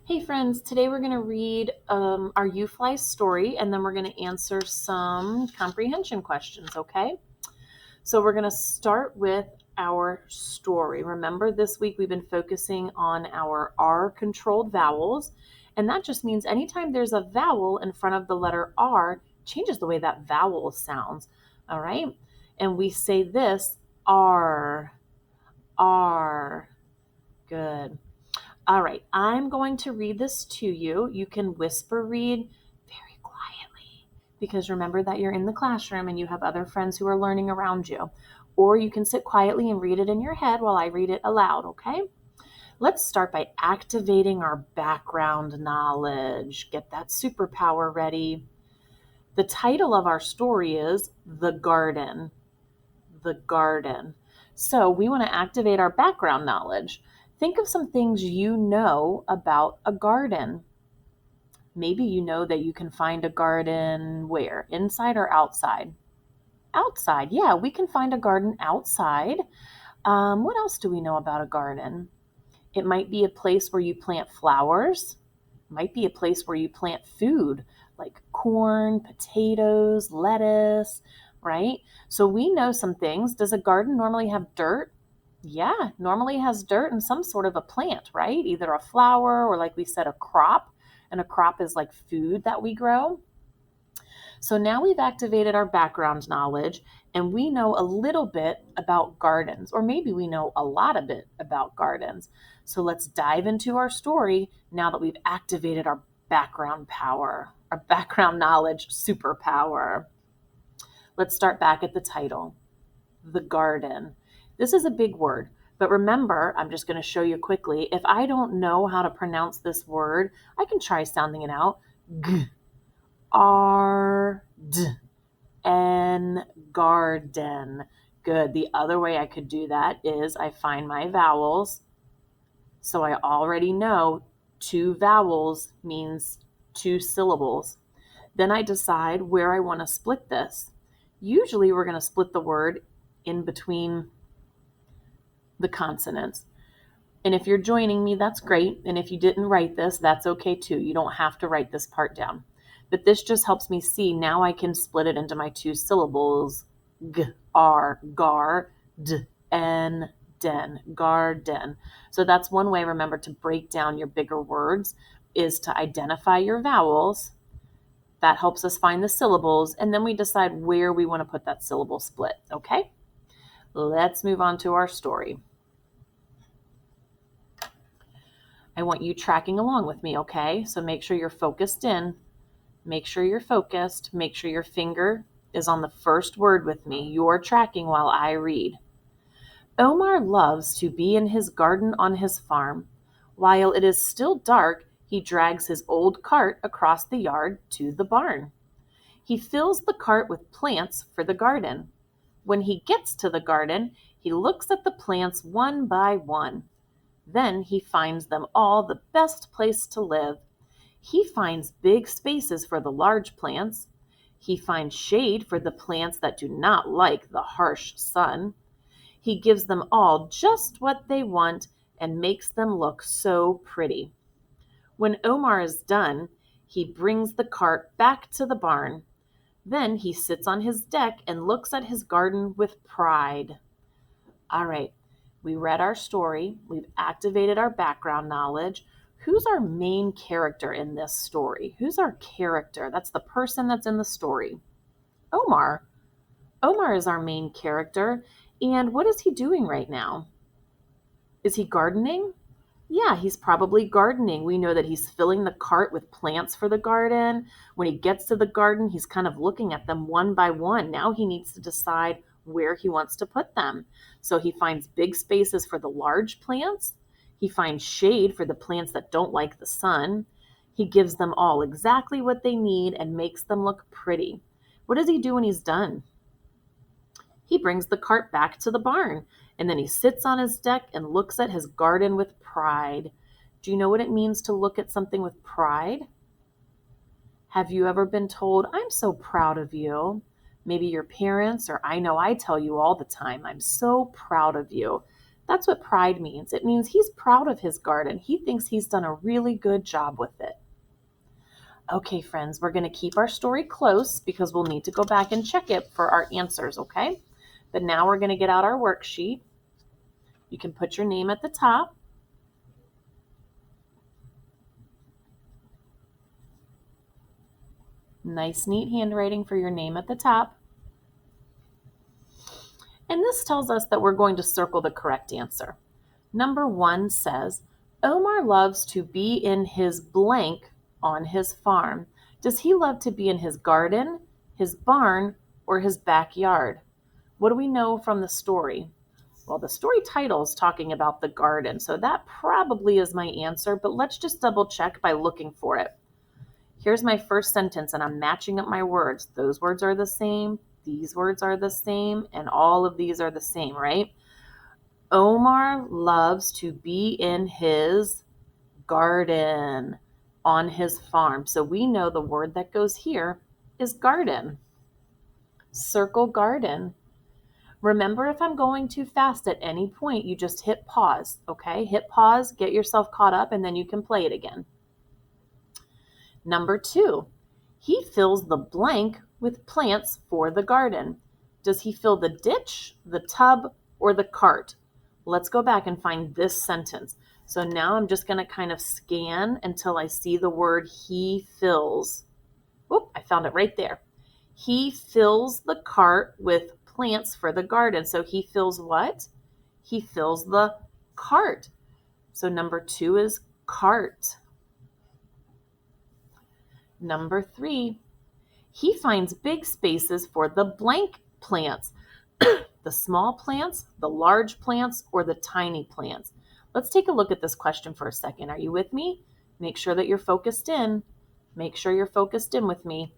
Hey friends, today we're going to read our UFLI story and then we're going to answer some comprehension questions, okay? So we're going to start with our story. Remember, this week we've been focusing on our R controlled vowels, and that just means anytime there's a vowel in front of the letter R, changes the way that vowel sounds, all right? And we say this, R, R. Good. All right, I'm going to read this to you. You can whisper read very quietly because remember that you're in the classroom and you have other friends who are learning around you. Or you can sit quietly and read it in your head while I read it aloud, okay? Let's start by activating our background knowledge. Get that superpower ready. The title of our story is The Garden. The garden. So we want to activate our background knowledge. Think of some things you know about a garden. Maybe you know that you can find a garden where? Inside or outside? Outside. Yeah, we can find a garden outside. What else do we know about a garden? It might be a place where you plant flowers. It might be a place where you plant food like corn, potatoes, lettuce, right? So we know some things. Does a garden normally have dirt? Yeah, normally has dirt and some sort of a plant, right? Either a flower or, like we said, a crop. And a crop is like food that we grow. So now we've activated our background knowledge and we know a little bit about gardens, or maybe we know a lot of it about gardens. So let's dive into our story now that we've activated our background power, our background knowledge superpower. Let's start back at the title, The Garden. This is a big word, but remember, I'm just going to show you quickly. If I don't know how to pronounce this word, I can try sounding it out. G, R, D, N, garden. Good. The other way I could do that is I find my vowels. So I already know two vowels means two syllables. Then I decide where I want to split this. Usually we're going to split the word in between the consonants. And if you're joining me, that's great. And if you didn't write this, that's okay too. You don't have to write this part down. But this just helps me see now I can split it into my two syllables. G, R, gar, d, n, den, garden. So that's one way, remember, to break down your bigger words is to identify your vowels. That helps us find the syllables. And then we decide where we want to put that syllable split. Okay? Let's move on to our story. I want you tracking along with me, okay? So make sure you're focused in. Make sure you're focused. Make sure your finger is on the first word with me. You're tracking while I read. Omar loves to be in his garden on his farm. While it is still dark, he drags his old cart across the yard to the barn. He fills the cart with plants for the garden. When he gets to the garden, he looks at the plants one by one. Then he finds them all the best place to live. He finds big spaces for the large plants. He finds shade for the plants that do not like the harsh sun. He gives them all just what they want and makes them look so pretty. When Omar is done, he brings the cart back to the barn. Then he sits on his deck and looks at his garden with pride. All right, we read our story. We've activated our background knowledge. Who's our main character in this story? Who's our character? That's the person that's in the story. Omar. Omar is our main character. And what is he doing right now? Is he gardening? Yeah, he's probably gardening. We know that he's filling the cart with plants for the garden. When he gets to the garden, he's kind of looking at them one by one. Now he needs to decide where he wants to put them. So he finds big spaces for the large plants. He finds shade for the plants that don't like the sun. He gives them all exactly what they need and makes them look pretty. What does he do when he's done? He brings the cart back to the barn, and then he sits on his deck and looks at his garden with pride. Do you know what it means to look at something with pride? Have you ever been told, I'm so proud of you? Maybe your parents, or I know I tell you all the time, I'm so proud of you. That's what pride means. It means he's proud of his garden. He thinks he's done a really good job with it. Okay, friends, we're going to keep our story close because we'll need to go back and check it for our answers, okay? But now we're going to get out our worksheet. You can put your name at the top. Nice, neat handwriting for your name at the top. And this tells us that we're going to circle the correct answer. Number 1 says, Omar loves to be in his blank on his farm. Does he love to be in his garden, his barn, or his backyard? What do we know from the story? Well, the story title is talking about the garden, so that probably is my answer, but let's just double check by looking for it. Here's my first sentence, and I'm matching up my words. Those words are the same, these words are the same, and all of these are the same, right? Omar loves to be in his garden on his farm. So we know the word that goes here is garden. Circle garden. Remember, if I'm going too fast at any point, you just hit pause, okay? Hit pause, get yourself caught up, and then you can play it again. Number 2, he fills the blank with plants for the garden. Does he fill the ditch, the tub, or the cart? Let's go back and find this sentence. So now I'm just going to kind of scan until I see the word he fills. Oop, I found it right there. He fills the cart with plants for the garden. So he fills what? He fills the cart. So number 2 is cart. Number 3, he finds big spaces for the blank plants. The small plants, the large plants, or the tiny plants. Let's take a look at this question for a second. Are you with me? Make sure that you're focused in. Make sure you're focused in with me.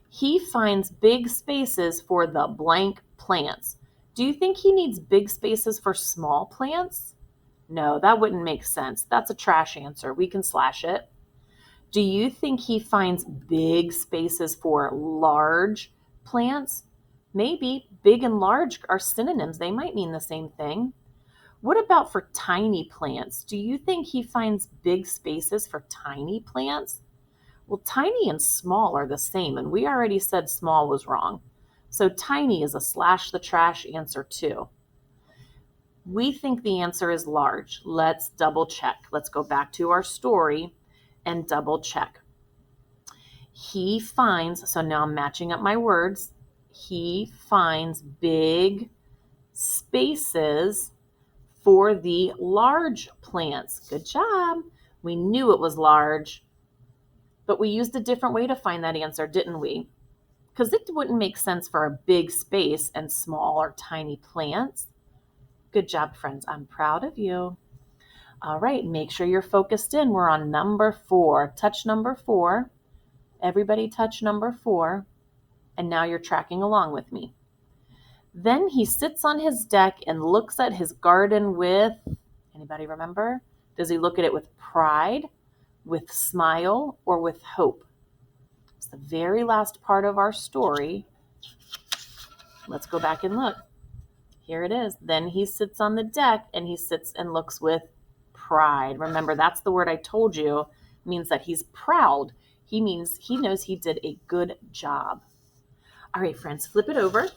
He finds big spaces for the blank plants. Do you think he needs big spaces for small plants? No, that wouldn't make sense. That's a trash answer. We can slash it. Do you think he finds big spaces for large plants? Maybe. Big and large are synonyms. They might mean the same thing. What about for tiny plants? Do you think he finds big spaces for tiny plants? Well, tiny and small are the same, and we already said small was wrong. So tiny is a slash the trash answer too. We think the answer is large. Let's double check. Let's go back to our story and double check. He finds, so now I'm matching up my words. He finds big spaces for the large plants. Good job. We knew it was large, but we used a different way to find that answer, didn't we? Because it wouldn't make sense for a big space and small or tiny plants. Good job, friends. I'm proud of you. All right, make sure you're focused in. We're on number 4. Touch number 4. Everybody touch number 4. And now you're tracking along with me. Then he sits on his deck and looks at his garden with, anybody remember? Does he look at it with pride, with smile, or with hope? It's the very last part of our story. Let's go back and look. Here it is. Then he sits on the deck and he sits and looks with pride. Remember, that's the word I told you. It means that he's proud. He means he knows he did a good job. All right, friends, flip it over.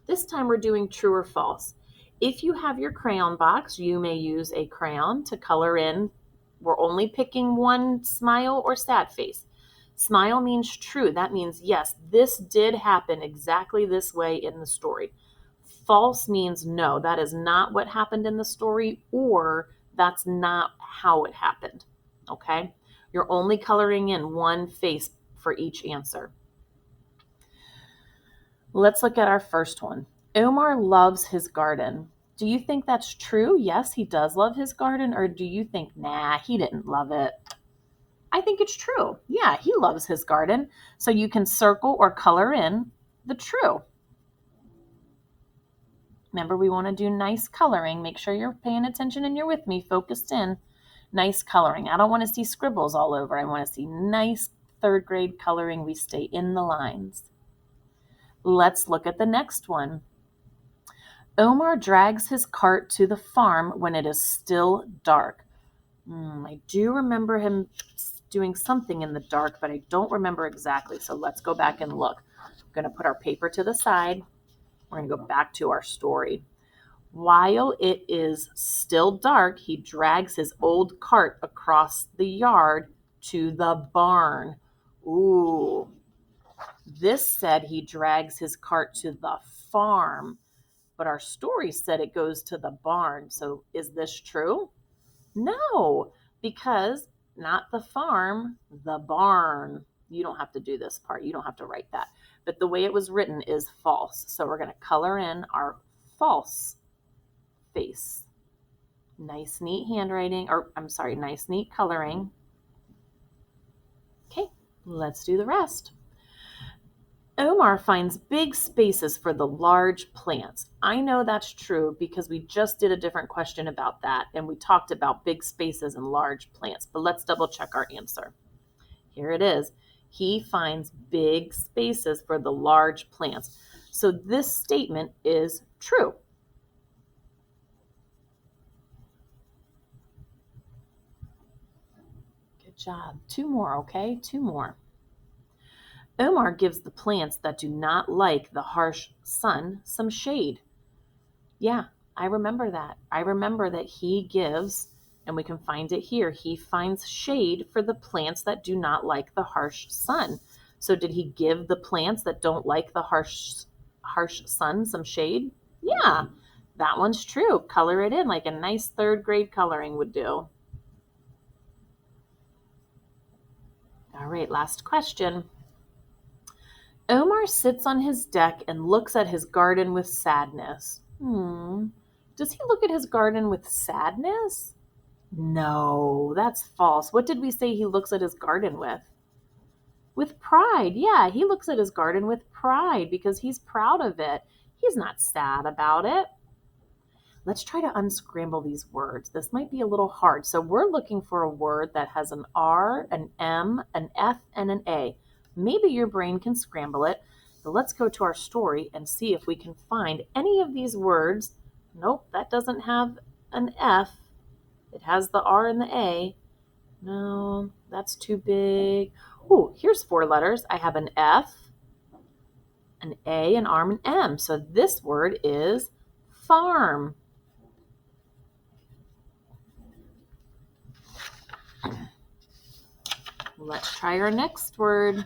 This time we're doing true or false. If you have your crayon box, you may use a crayon to color in. We're only picking one smile or sad face. Smile means true. That means, yes, this did happen exactly this way in the story. False means no, that is not what happened in the story, or that's not how it happened, okay? You're only coloring in one face for each answer. Let's look at our first one. Omar loves his garden. Do you think that's true? Yes, he does love his garden, or do you think, nah, he didn't love it? I think it's true. Yeah, he loves his garden. So you can circle or color in the true. Remember, we want to do nice coloring. Make sure you're paying attention and you're with me, focused in. Nice coloring. I don't want to see scribbles all over. I want to see nice 3rd grade coloring. We stay in the lines. Let's look at the next one. Omar drags his cart to the farm when it is still dark. I do remember him doing something in the dark, but I don't remember exactly. So let's go back and look. I'm going to put our paper to the side. We're going to go back to our story. While it is still dark, he drags his old cart across the yard to the barn. Ooh. This said he drags his cart to the farm, but our story said it goes to the barn. So is this true? No, because not the farm, the barn. You don't have to do this part. You don't have to write that. But the way it was written is false. So we're going to color in our false face. Nice, neat handwriting, nice, neat coloring. Okay, let's do the rest. Omar finds big spaces for the large plants. I know that's true because we just did a different question about that and we talked about big spaces and large plants, but let's double check our answer. Here it is. He finds big spaces for the large plants. So this statement is true. Good job. 2 more, okay? 2 more. Omar gives the plants that do not like the harsh sun some shade. Yeah, I remember that. I remember that he gives, and we can find it here, he finds shade for the plants that do not like the harsh sun. So did he give the plants that don't like the harsh sun some shade? Yeah, that one's true. Color it in like a nice 3rd grade coloring would do. All right, last question. Omar sits on his deck and looks at his garden with sadness. Does he look at his garden with sadness? No, that's false. What did we say he looks at his garden with? With pride. Yeah, he looks at his garden with pride because he's proud of it. He's not sad about it. Let's try to unscramble these words. This might be a little hard. So we're looking for a word that has an R, an M, an F, and an A. Maybe your brain can scramble it, but let's go to our story and see if we can find any of these words. Nope, that doesn't have an F. It has the R and the A. No, that's too big. Oh, here's 4 letters. I have an F, an A, an R, and an M. So this word is farm. Let's try our next word.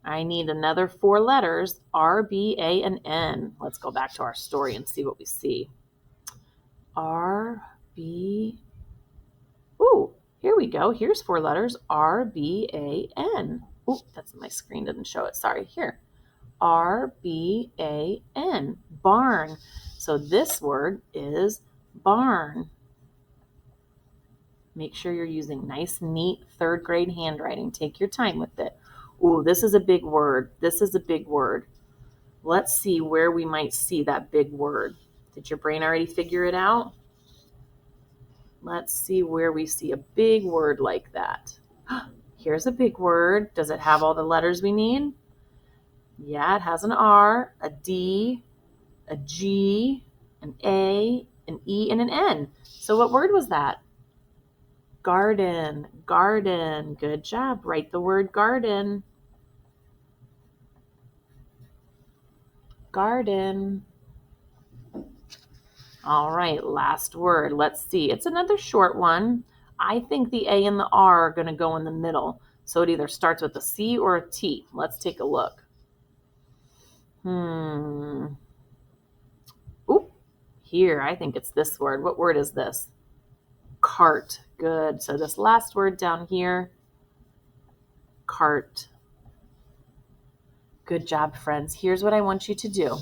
I need another 4 letters, R, B, A, and N. Let's go back to our story and see what we see. R, B. Ooh, here we go. Here's 4 letters, R, B, A, N. Ooh, that's my screen didn't show it. Sorry. Here. R, B, A, N. Barn. So this word is barn. Make sure you're using nice, neat 3rd grade handwriting. Take your time with it. Ooh, this is a big word. This is a big word. Let's see where we might see that big word. Did your brain already figure it out? Let's see where we see a big word like that. Here's a big word. Does it have all the letters we need? Yeah, it has an R, a D, a G, an A, an E, and an N. So what word was that? Garden, garden. Good job. Write the word garden. Garden. All right, last word. Let's see. It's another short one. I think the A and the R are going to go in the middle. So it either starts with a C or a T. Let's take a look. Ooh, here, I think it's this word. What word is this? Cart. Good. So this last word down here, cart. Good job, friends. Here's what I want you to do.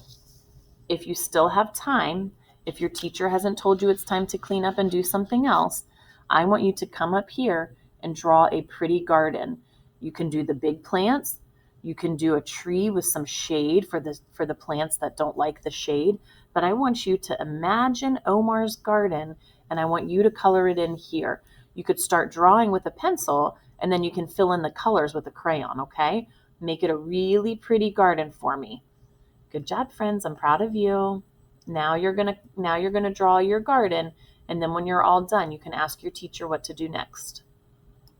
If you still have time, if your teacher hasn't told you it's time to clean up and do something else, I want you to come up here and draw a pretty garden. You can do the big plants. You can do a tree with some shade for the plants that don't like the shade. But I want you to imagine Omar's garden, and I want you to color it in here. You could start drawing with a pencil, and then you can fill in the colors with a crayon, okay? Make it a really pretty garden for me. Good job, friends. I'm proud of you. Now you're gonna draw your garden, and then when you're all done, you can ask your teacher what to do next.